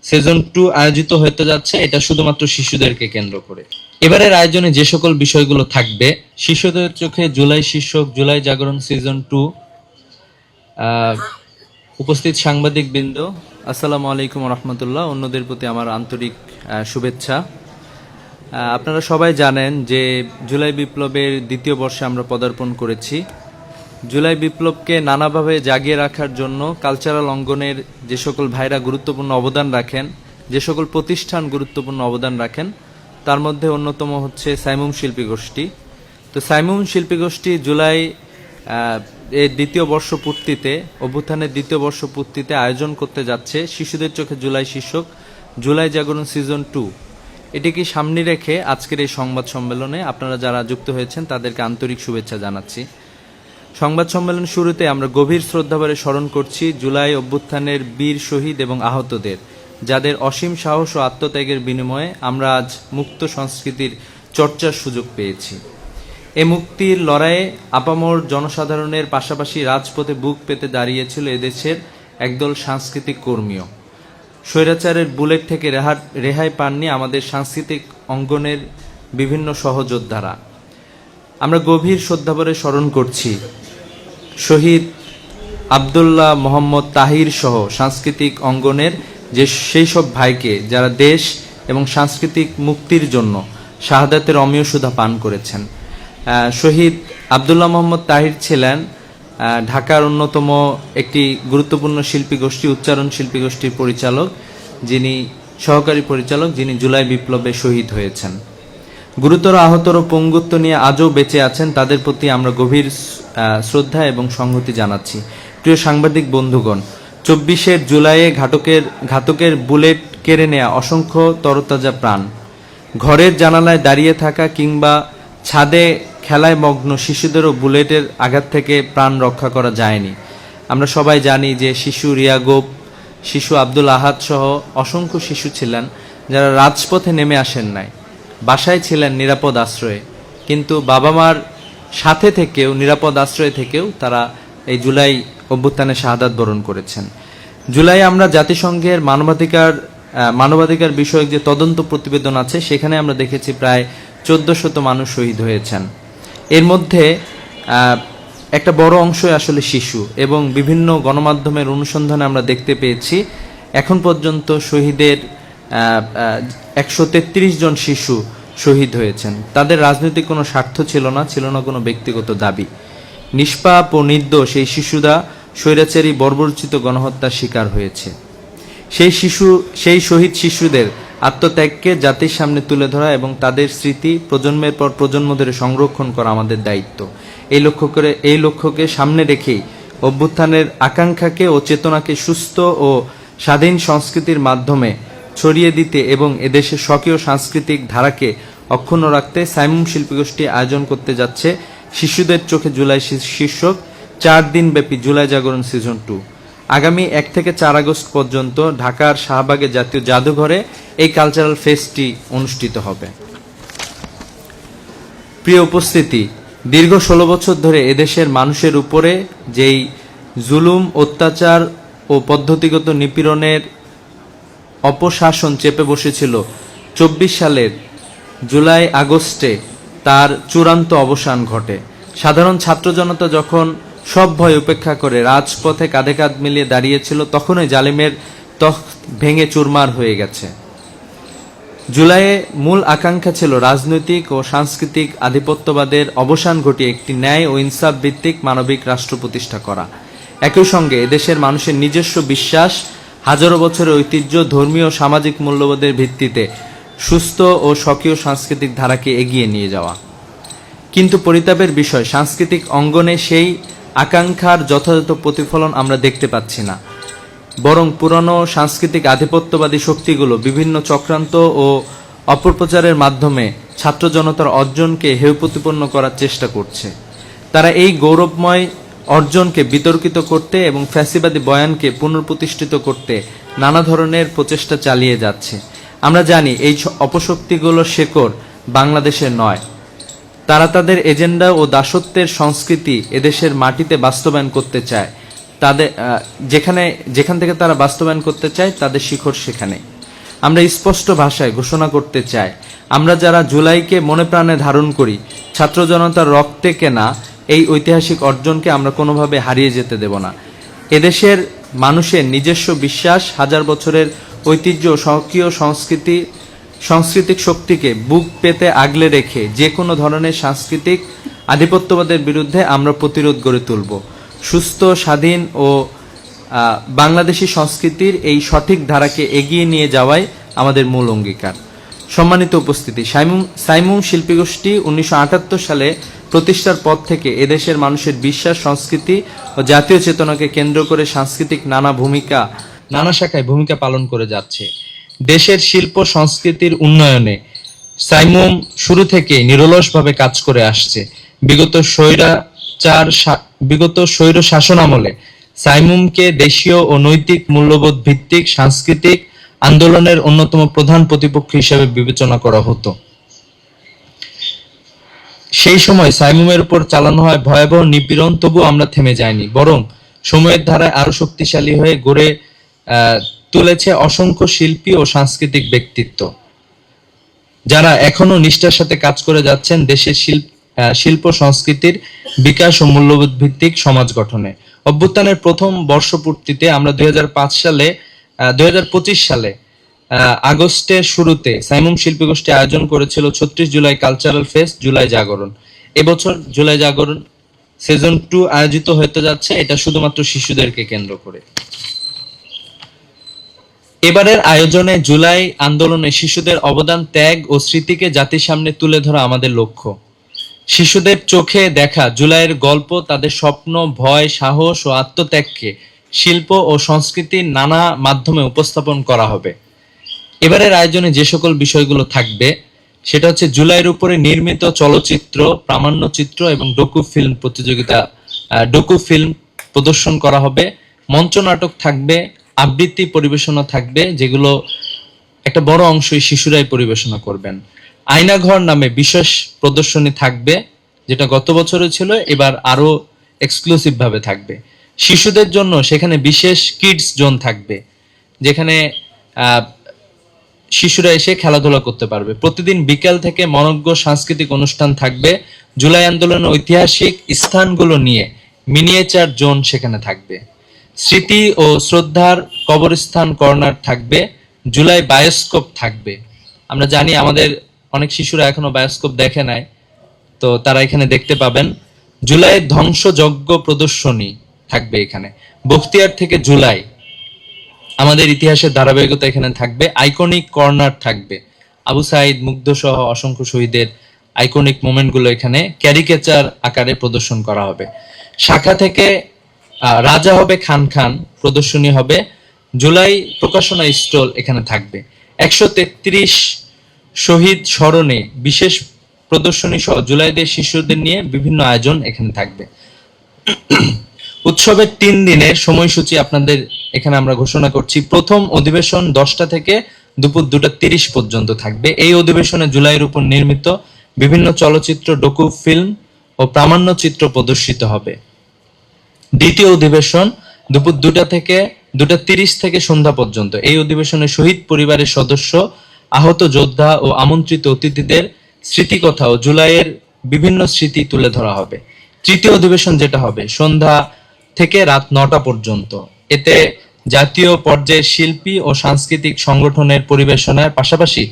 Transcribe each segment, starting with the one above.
Season 2 আয়োজিত হতে যাচ্ছে, এটা শুধুমাত্র শিশুদেরকে কেন্দ্র করে। এবারের আয়োজনে যে সকল বিষয়গুলো থাকবে: শিশুদের চোখে জুলাই শীর্ষক জুলাই জাগরণ সিজন 2। উপস্থিত সাংবাদিক বৃন্দ, আসসালামু আলাইকুম রহমতুল্লাহ। অন্যদের প্রতি আমার আন্তরিক শুভেচ্ছা। আপনারা সবাই জানেন যে জুলাই বিপ্লবের দ্বিতীয় বর্ষে আমরা পদার্পণ করেছি। জুলাই বিপ্লবকে নানাভাবে জাগিয়ে রাখার জন্য কালচারাল অঙ্গনের যে সকল ভাইরা গুরুত্বপূর্ণ অবদান রাখেন, যে সকল প্রতিষ্ঠান গুরুত্বপূর্ণ অবদান রাখেন, তার মধ্যে অন্যতম হচ্ছে সাইমুম শিল্পী গোষ্ঠী। তো সাইমুম শিল্পী গোষ্ঠী জুলাই এর দ্বিতীয় বর্ষ পূর্তিতে, অভ্যুত্থানের দ্বিতীয় বর্ষ পূর্তিতে আয়োজন করতে যাচ্ছে শিশুদের চোখে জুলাই শীর্ষক জুলাই জাগরণ সিজন 2। এটিকে সামনে রেখে আজকের এই সংবাদ সম্মেলনে আপনারা যারা যুক্ত হয়েছেন তাদেরকে আন্তরিক শুভেচ্ছা জানাচ্ছি। সংবাদ সম্মেলন শুরুতে আমরা গভীর শ্রদ্ধাভরে স্মরণ করছি জুলাই অভ্যুত্থানের বীর শহীদ এবং আহতদের, যাদের অসীম সাহস ও আত্মত্যাগের বিনিময়ে আমরা আজ মুক্ত সংস্কৃতির চর্চার সুযোগ পেয়েছি। এ মুক্তির লড়াইয়ে আপামর জনসাধারণের পাশাপাশি রাজপথে বুক পেতে দাঁড়িয়েছিল এদেশের একদল সাংস্কৃতিক কর্মীও। স্বৈরাচারের বুলেট থেকে রেহাই পাননি আমাদের সাংস্কৃতিক অঙ্গনের বিভিন্ন সহযোদ্ধারা। আমরা গভীর শ্রদ্ধাভরে স্মরণ করছি শহীদ আব্দুল্লাহ মোহাম্মদ তাহির সহ সাংস্কৃতিক অঙ্গনের সেই সব ভাইকে যারা দেশ এবং সাংস্কৃতিক মুক্তির জন্য শাহাদাতের অমীয় সুধা পান করেছেন। শহীদ আব্দুল্লাহ মোহাম্মদ তাহির ছিলেন ঢাকার অন্যতম একটি গুরুত্বপূর্ণ শিল্পী গোষ্ঠী, উচ্চারণ শিল্পী গোষ্ঠীর পরিচালক, যিনি সহকারী পরিচালক, যিনি জুলাই বিপ্লবে শহীদ হয়েছেন। গুরুতর আহতর ও পঙ্গুত্ব নিয়ে আজও বেঁচে আছেন, তাদের প্রতি আমরা গভীর শ্রদ্ধা এবং সংহতি জানাচ্ছি। প্রিয় সাংবাদিক বন্ধুগণ, 24 জুলাইয়ে ঘাতকের বুলেট কেড়ে নেয়া অসংখ্য তরতাজা প্রাণ, ঘরের জানালায় দাঁড়িয়ে থাকা কিংবা ছাদে খেলায় মগ্ন শিশুদেরও বুলেটের আঘাত থেকে প্রাণ রক্ষা করা যায়নি। আমরা সবাই জানি যে শিশু রিয়া গোপ, শিশু আব্দুল আহাদ সহ অসংখ্য শিশু ছিলেন যারা রাজপথে নেমে আসেন নাই, বাসায় ছিলেন নিরাপদ আশ্রয়ে, কিন্তু বাবা মার সাথে থেকেও, নিরাপদ আশ্রয়ে থেকেও তারা এই জুলাই অভ্যুত্থানে শাহাদাত বরণ করেছেন। জুলাই আমরা জাতিসংঘের মানবাধিকার বিষয়ক যে তদন্ত প্রতিবেদন আছে, সেখানে আমরা দেখেছি প্রায় 1400 মানুষ শহীদ হয়েছেন। এর মধ্যে একটা বড় অংশই আসলে শিশু, এবং বিভিন্ন গণমাধ্যমের অনুসন্ধানে আমরা দেখতে পেয়েছি এখন পর্যন্ত শহীদের 133 জন শিশু শহীদ হয়েছেন। তাদের রাজনৈতিক কোনো স্বার্থ ছিল না কোনো ব্যক্তিগত দাবি। নিষ্পাপ ও নির্দোষ এই শিশুরা স্বৈরাচারী বর্বরোচিত গণহত্যার শিকার হয়েছে। সেই শহীদ শিশুদের আত্মত্যাগকে জাতির সামনে তুলে ধরা এবং তাদের স্মৃতি প্রজন্মের পর প্রজন্ম ধরে সংরক্ষণ করা আমাদের দায়িত্ব। এই লক্ষ্যকে সামনে রেখেই অভ্যুত্থানের আকাঙ্ক্ষাকে ও চেতনাকে সুস্থ ও স্বাধীন সংস্কৃতির মাধ্যমে ছড়িয়ে দিতে এবং এদেশের স্বকীয় সাংস্কৃতিক ধারাকে অক্ষুণ্ণ রাখতে সাইমুম শিল্পী গোষ্ঠী আয়োজন করতে যাচ্ছে শিশুদের চোখে জুলাই শীর্ষক 4 দিনব্যাপী জুলাই জাগরণ সিজন 2। আগামী 1 থেকে 4 আগস্ট পর্যন্ত ঢাকার শাহবাগের জাতীয় জাদুঘরে এই কালচারাল ফেস্টটি অনুষ্ঠিত হবে। প্রিয় উপস্থিতি, দীর্ঘ 16 বছর ধরে এদেশের মানুষের উপরে যেই জুলুম, অত্যাচার ও পদ্ধতিগত নিপীড়নের অপশাসন চেপে বসেছিল, 24 সালের জুলাই আগস্টে তার চূড়ান্ত অবসান ঘটে। সাধারণ ছাত্র জনতা যখন সব ভয় উপেক্ষা করে রাজপথে কাঁধে কাঁধ মিলিয়ে দাঁড়িয়েছিল, তখনই জালিমের তখ্ত ভেঙে চুরমার হয়ে গেছে। জুলাইয়ে মূল আকাঙ্ক্ষা ছিল রাজনৈতিক ও সাংস্কৃতিক আধিপত্যবাদের অবসান ঘটিয়ে একটি ন্যায় ও ইনসাফ ভিত্তিক মানবিক রাষ্ট্র প্রতিষ্ঠা করা। একই সঙ্গে এদেশের মানুষের নিজস্ব বিশ্বাস, হাজারো বছরের ঐতিহ্য, ধর্মীয় ও সামাজিক মূল্যবোধের ভিত্তিতে সুস্থ ও স্বকীয় সাংস্কৃতিক ধারাকে এগিয়ে নিয়ে যাওয়া। কিন্তু পরিতাপের বিষয়, সাংস্কৃতিক অঙ্গনে সেই আকাঙ্ক্ষার যথাযথ প্রতিফলন আমরা দেখতে পাচ্ছি না, বরং পুরনো সাংস্কৃতিক আধিপত্যবাদী শক্তিগুলো বিভিন্ন চক্রান্ত ও অপপ্রচারের মাধ্যমে ছাত্র জনতার অর্জনকে হেয় প্রতিপন্ন করার চেষ্টা করছে। তারা এই গৌরবময় অর্জনকে বিতর্কিত করতে এবং ফ্যাসিবাদী বয়ানকে পুনঃপ্রতিষ্ঠিত করতে নানা ধরনের প্রচেষ্টা চালিয়ে যাচ্ছে। আমরা জানি এই অপশক্তিগুলোর শেকড় বাংলাদেশের নয়। তারা তাদের এজেন্ডা ও দাসত্বের সংস্কৃতি এদেশের মাটিতে বাস্তবায়ন করতে চায়। তাদের যেখান থেকে তারা বাস্তবায়ন করতে চায় তাদের শিখর সেখানে। আমরা স্পষ্ট ভাষায় ঘোষণা করতে চাই, আমরা যারা জুলাইকে মনে প্রাণে ধারণ করি, ছাত্র জনতার রক্তে কেনা এই ঐতিহাসিক অর্জনকে আমরা কোনোভাবে হারিয়ে যেতে দেব না। এদেশের মানুষের নিজস্ব বিশ্বাস, হাজার বছরের ঐতিহ্য, স্বকীয় সাংস্কৃতিক শক্তিকে বুক পেতে আগলে রেখে যে কোনো ধরনের সাংস্কৃতিক আধিপত্যবাদের বিরুদ্ধে আমরা প্রতিরোধ গড়ে তুলব। সুস্থ, স্বাধীন ও বাংলাদেশী সংস্কৃতির এই সঠিক ধারাকে এগিয়ে নিয়ে যাওয়াই আমাদের মূল অঙ্গীকার। সম্মানিত উপস্থিতি, সাইমুম শিল্পীগোষ্ঠী 1978 সালে প্রতিষ্ঠার পর থেকে এদেশের মানুষের বিশ্বাস, সংস্কৃতি ও জাতীয় চেতনাকে কেন্দ্র করে সাংস্কৃতিক নানা শাখায় ভূমিকা পালন করে যাচ্ছে। দেশের শিল্প সংস্কৃতির উন্নয়নে সাইমুম শুরু থেকে নিরলসভাবে কাজ করে আসছে। বিগত স্বৈর শাসন আমলে সাইমুমকে দেশীয় ও নৈতিক মূল্যবোধ ভিত্তিক সাংস্কৃতিক আন্দোলনের অন্যতম প্রধান প্রতিপক্ষ হিসেবে বিবেচনা করা হতো। সেই সময় সাইমুমের উপর চালানো হয় ভয়াবহ নিপীড়ন, তবু আমরা থেমে যাইনি, বরং সময়ের ধারায় আরো শক্তিশালী হয়ে গড়ে তুলেছে অসংখ্য শিল্পী ও সাংস্কৃতিক ব্যক্তিত্ব, যারা এখনো নিষ্ঠার সাথে কাজ করে যাচ্ছেন দেশের শিল্প সংস্কৃতির বিকাশ ও মূল্যবোধ ভিত্তিক সমাজ গঠনে। অভ্যুত্থানের প্রথম বর্ষপূর্তিতে আমরা 2025 সালে আগস্টের শুরুতে সাইমুম শিল্পী গোষ্ঠী আয়োজন করেছিল 36 জুলাই কালচারাল ফেস্ট জুলাই জাগরণ। এবছর জুলাই জাগরণ সিজন 2 আয়োজিত হতে যাচ্ছে, এটা শুধুমাত্র শিশুদেরকে কেন্দ্র করে। এবারের আয়োজনে জুলাই আন্দোলনে শিশুদের অবদান, ত্যাগ ও স্মৃতিকে জাতির সামনে তুলে ধরা আমাদের লক্ষ্য। শিশুদের চোখে দেখা জুলাইয়ের গল্প, তাদের স্বপ্ন, ভয়, সাহস ও আত্মত্যাগকে শিল্প ও সংস্কৃতির নানা মাধ্যমে উপস্থাপন করা হবে। এবারের আয়োজনে যে সকল বিষয়গুলো থাকবে সেটা হচ্ছে জুলাইয়ের উপরে নির্মিত চলচ্চিত্র, প্রামাণ্যচিত্র এবং ডকু ফিল্ম প্রদর্শন করা হবে। মঞ্চ নাটক থাকবে, আবৃত্তি পরিবেশনা থাকবে, যেগুলো একটা বড় অংশই শিশুরাই পরিবেশনা করবেন। আয়নাঘর নামে বিশেষ প্রদর্শনী থাকবে, যেটা গত বছরে ছিল, এবার আরো এক্সক্লুসিভ ভাবে থাকবে। শিশুদের জন্য সেখানে বিশেষ কিডস জোন থাকবে, যেখানে শিশুরা এসে খেলাধুলা করতে পারবে। প্রতিদিন বিকেল থেকে মনোজ্ঞ সাংস্কৃতিক অনুষ্ঠান থাকবে। জুলাই আন্দোলনের ঐতিহাসিক স্থানগুলো নিয়ে মিনিয়েচার জোন সেখানে থাকবে। স্মৃতি ও শ্রদ্ধার কবরস্থান কর্নার থাকবে। জুলাই বায়োস্কোপ থাকবে। আমরা জানি আমাদের অনেক শিশুরা এখনো বায়োস্কোপ দেখে নাই, তো তারা এখানে দেখতে পাবেন। জুলাইয়ের ধ্বংসযজ্ঞ প্রদর্শনী থাকবে এখানে। বখতিয়ার থেকে জুলাই, আমাদের ইতিহাসের ধারাবাহিকতা এখানে থাকবে। আইকনিক কর্নার থাকবে, আবু সাইদ, মুগ্ধ সহ অসংখ্য শহীদের আইকনিক মোমেন্টগুলো এখানে ক্যারিকেচার আকারে প্রদর্শন করা হবে। শাখা থেকে রাজা হবে খান খান প্রদর্শনী হবে। জুলাই প্রকাশনা স্টল এখানে থাকবে। 133 শহীদ স্মরণে বিশেষ প্রদর্শনী সহ জুলাইদের শিশুদের নিয়ে বিভিন্ন আয়োজন এখানে থাকবে। উৎসবের 3 দিনের সময়সূচি আপনাদের এখানে আমরা ঘোষণা করছি। প্রথম অধিবেশন 10টা থেকে দুপুর 2:30 পর্যন্ত থাকবে। এই অধিবেশনে জুলাইয়ের উপর নির্মিত বিভিন্ন চলচ্চিত্র, ডকু ফিল্ম ও প্রামাণ্যচিত্র প্রদর্শিত হবে। দ্বিতীয় অধিবেশন দুপুর 2টা থেকে 2:30 থেকে সন্ধ্যা পর্যন্ত। এই অধিবেশনে শহীদ পরিবারের সদস্য, আহত যোদ্ধা ও আমন্ত্রিত অতিথিদের স্মৃতিকথা ও জুলাইয়ের বিভিন্ন স্মৃতি তুলে ধরা হবে। তৃতীয় অধিবেশন যেটা হবে সন্ধ্যা থেকে রাত 9টা পর্যন্ত। এতে জাতীয় পর্যায়ের শিল্পী ও সাংস্কৃতিক সংগঠনের পরিবেশনার পাশাপাশি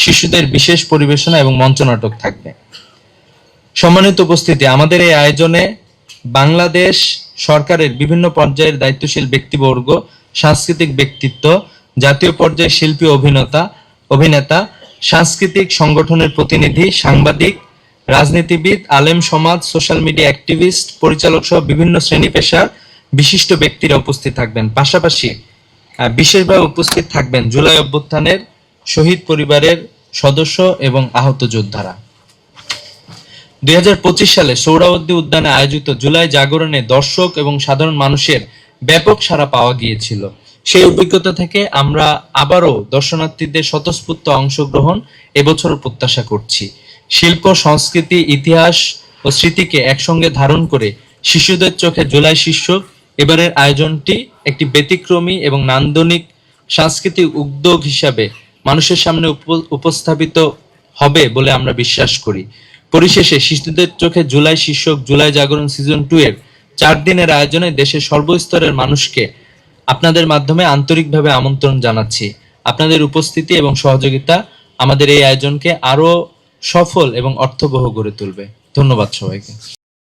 শিশুদের বিশেষ পরিবেশনা এবং মঞ্চনাটক থাকবে। সম্মানিত উপস্থিতি, আমাদের এই আয়োজনে বাংলাদেশ সরকারের বিভিন্ন পর্যায়ের দায়িত্বশীল ব্যক্তিবর্গ, সাংস্কৃতিক ব্যক্তিত্ব, জাতীয় পর্যায়ের শিল্পী, অভিনেতা, সাংস্কৃতিক সংগঠনের প্রতিনিধি, সাংবাদিক, রাজনীতিবিদ, আলেম সমাজ, সোশ্যাল মিডিয়া অ্যাক্টিভিস্ট, পরিচালক সহ বিভিন্ন শ্রেণী পেশার বিশিষ্ট ব্যক্তিরা উপস্থিত থাকবেন। পাশাপাশি বিশেষভাবে উপস্থিত থাকবেন জুলাই অভ্যুত্থানের শহীদ পরিবারের সদস্য এবং আহত যোদ্ধারা। 2025 সালে সোহরাওয়ার্দী উদ্যানে আয়োজিত জুলাই জাগরণে দর্শক এবং সাধারণ মানুষের ব্যাপক সাড়া পাওয়া গিয়েছিল। সেই অভিজ্ঞতা থেকে আমরা আবারও দর্শনার্থীদের স্বতঃস্ফূর্ত অংশগ্রহণ এবছর প্রত্যাশা করছি। শিল্প, সংস্কৃতি, ইতিহাস ও স্মৃতিকে একসঙ্গে ধারণ করে শিশুদের চোখে জুলাই শীর্ষক এবারের আয়োজনটি একটি ব্যতিক্রমী এবং নান্দনিক সাংস্কৃতিক উদ্যোগ হিসাবে মানুষের সামনে উপস্থাপিত হবে বলে আমরা বিশ্বাস করি। পরিশেষে শিশুদের চোখে জুলাই শীর্ষক জুলাই জাগরণ সিজন 2 এর 4 দিনের আয়োজনে দেশের সর্বস্তরের মানুষকে আপনাদের মাধ্যমে আন্তরিকভাবে আমন্ত্রণ জানাচ্ছি। আপনাদের উপস্থিতি এবং সহযোগিতা আমাদের এই আয়োজনকে আরো সফল এবং অর্থবহ করে তুলবে। ধন্যবাদ সবাইকে।